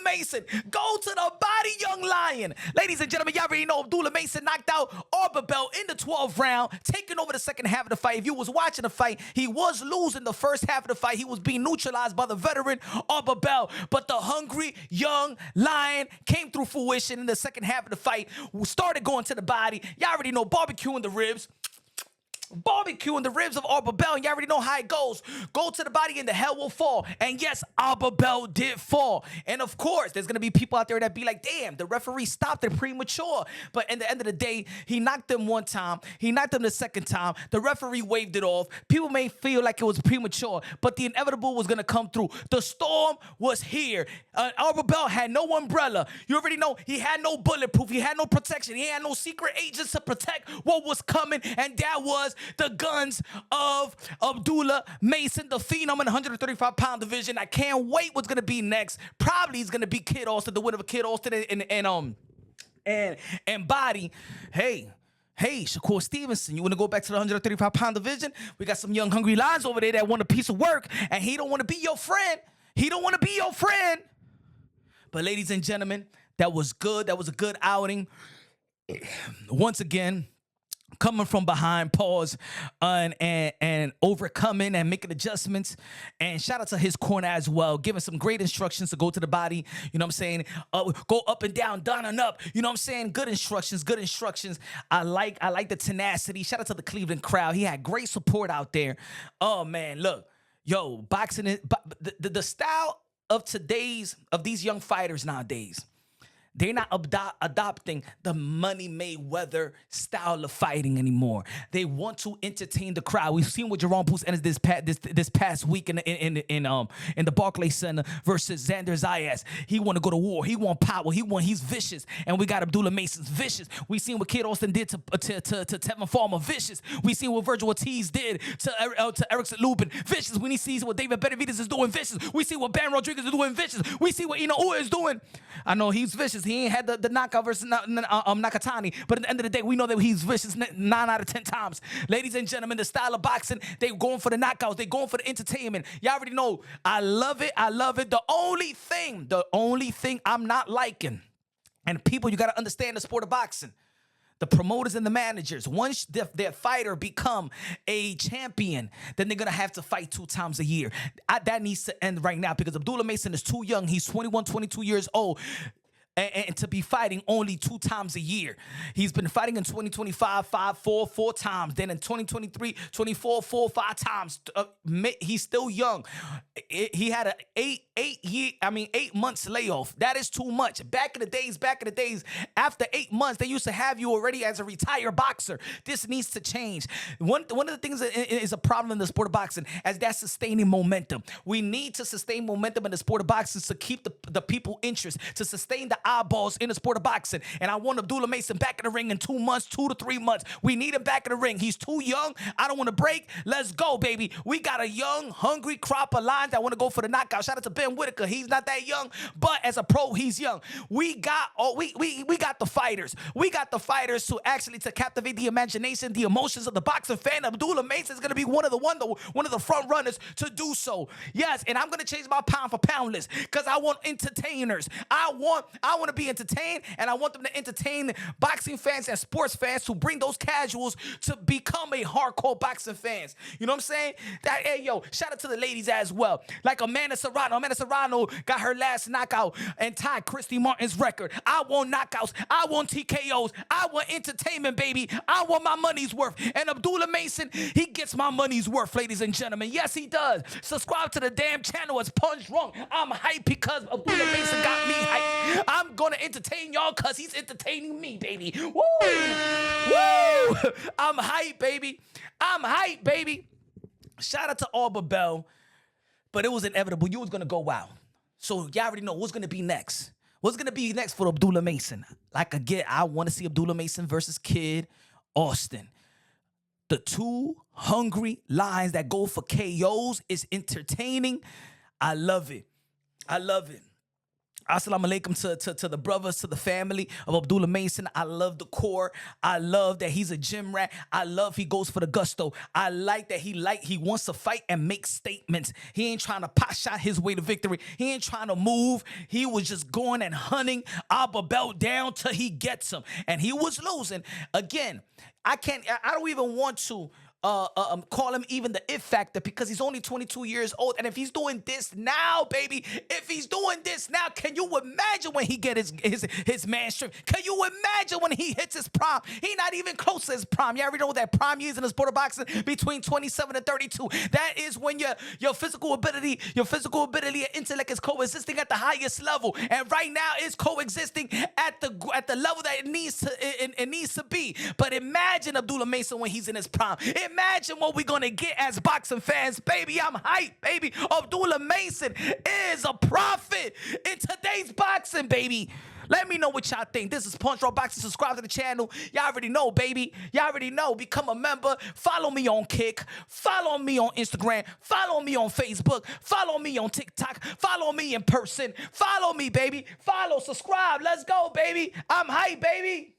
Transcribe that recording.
Mason. Go to the body, young lion. Ladies and gentlemen, y'all already know Abdullah Mason knocked out Arabel in the 12th round, taking over the second half of the fight. If you was watching the fight, he was losing the first half of the fight. He was being neutralized by the veteran Arabel, but the hungry young lion came through fruition in the second half of the fight. We started going to the body. Y'all already know barbecuing the ribs. Barbecuing the ribs of Arabel, and you already know how it goes. Go to the body and the hell will fall. And yes, Arabel did fall. And of course, there's going to be people out there that be like, damn, the referee stopped it premature. But at the end of the day, he knocked them one time. He knocked them the second time. The referee waved it off. People may feel like it was premature, but the inevitable was going to come through. The storm was here. Arabel had no umbrella. You already know he had no bulletproof. He had no protection. He had no secret agents to protect what was coming, and that was the guns of Abdullah Mason, the phenom in the 135-pound division. I can't wait what's gonna be next. Probably he's gonna be Kid Austin, the winner of Kid Austin and Body. Hey, Shakur Stevenson, you want to go back to the 135-pound division? We got some young hungry lions over there that want a piece of work, and he don't want to be your friend. He don't want to be your friend. But ladies and gentlemen, that was good. That was a good outing. Once again, coming from behind, pause, and overcoming and making adjustments. And shout out to his corner as well, giving some great instructions to go to the body. You know what I'm saying? Go up and down, down and up. You know what I'm saying? Good instructions, good instructions. I like the tenacity. Shout out to the Cleveland crowd. He had great support out there. Oh man, look, yo, boxing is the style of these young fighters nowadays. They're not adopting the Money Mayweather style of fighting anymore. They want to entertain the crowd. We've seen what Jerome Booth ended this past week in the Barclays Center versus Xander Zayas. He want to go to war. He want power. He's vicious. And we got Abdullah Mason's vicious. We seen what Kid Austin did to Tevin Farmer, vicious. We seen what Virgil Ortiz did to Erickson Lubin, vicious. We see what David Benavidez is doing, vicious. We see what Ben Rodriguez is doing, vicious. We see what Inoue is doing. I know he's vicious. He ain't had the knockout versus Nakatani, but at the end of the day, we know that he's vicious 9 out of 10 times. Ladies and gentlemen, the style of boxing, they going for the knockouts, they going for the entertainment. Y'all already know, I love it, I love it. The only thing I'm not liking, and people, you got to understand the sport of boxing, the promoters and the managers, once their fighter become a champion, then they're going to have to fight 2 times a year. That needs to end right now, because Abdullah Mason is too young. He's 21, 22 years old. And to be fighting only 2 times a year. He's been fighting in 2025, 4 times. Then in 2023, 24, 5 times. He's still young. He had an 8 months layoff. That is too much. Back in the days, after 8 months, they used to have you already as a retired boxer. This needs to change. One of the things that is a problem in the sport of boxing is that sustaining momentum. We need to sustain momentum in the sport of boxing to keep the people interest, to sustain the eyeballs in the sport of boxing. And I want Abdullah Mason back in the ring in 2 months, 2 to 3 months. We need him back in the ring. He's too young. I don't want to break. Let's go, baby. We got a young, hungry crop of lions that want to go for the knockout. Shout out to Ben Whitaker. He's not that young, but as a pro, he's young. We got the fighters. We got the fighters to captivate the imagination, the emotions of the boxing fan. Abdullah Mason is going to be one of the front runners to do so. Yes, and I'm going to change my pound for pound list, because I want entertainers. I want to be entertained, and I want them to entertain boxing fans and sports fans, to bring those casuals to become a hardcore boxing fans. You know what I'm saying? Hey, yo, shout out to the ladies as well. Like Amanda Serrano. Amanda Serrano got her last knockout and tied Christy Martin's record. I want knockouts. I want TKOs. I want entertainment, baby. I want my money's worth. And Abdullah Mason, he gets my money's worth, ladies and gentlemen. Yes, he does. Subscribe to the damn channel. It's Punch Drunk. I'm hyped because Abdullah Mason got me hyped. I'm going to entertain y'all because he's entertaining me, baby. Woo! Woo! I'm hyped, baby. I'm hyped, baby. Shout out to Arabel, but it was inevitable. You was going to go out. So y'all already know what's going to be next. What's going to be next for Abdullah Mason? Like, again, I want to see Abdullah Mason versus Kid Austin. The 2 hungry lions that go for KOs is entertaining. I love it. I love it. Assalamu alaikum to the brothers, to the family of Abdullah Mason. I love the core. I love that he's a gym rat. I love he goes for the gusto. I like that he wants to fight and make statements. He ain't trying to pot shot his way to victory. He ain't trying to move. He was just going and hunting Arabel down till he gets him. And he was losing. Again, I don't even want to call him even the if factor because he's only 22 years old. And if he's doing this now, baby, if he's doing this now, can you imagine when he get his man strength? Can you imagine when he hits his prime? He not even close to his prime. You already know what that prime years in the sport of boxing between 27 and 32. That is when your physical ability and intellect is coexisting at the highest level. And right now it's coexisting at the level that it needs to be. But imagine Abdullah Mason when he's in his prime. Imagine what we're going to get as boxing fans, baby. I'm hyped, baby. Abdullah Mason is a prophet in today's boxing, baby. Let me know what y'all think. This is Punch Roll Boxing. Subscribe to the channel. Y'all already know, baby. Y'all already know. Become a member. Follow me on Kick. Follow me on Instagram. Follow me on Facebook. Follow me on TikTok. Follow me in person. Follow me, baby. Follow, subscribe. Let's go, baby. I'm hyped, baby.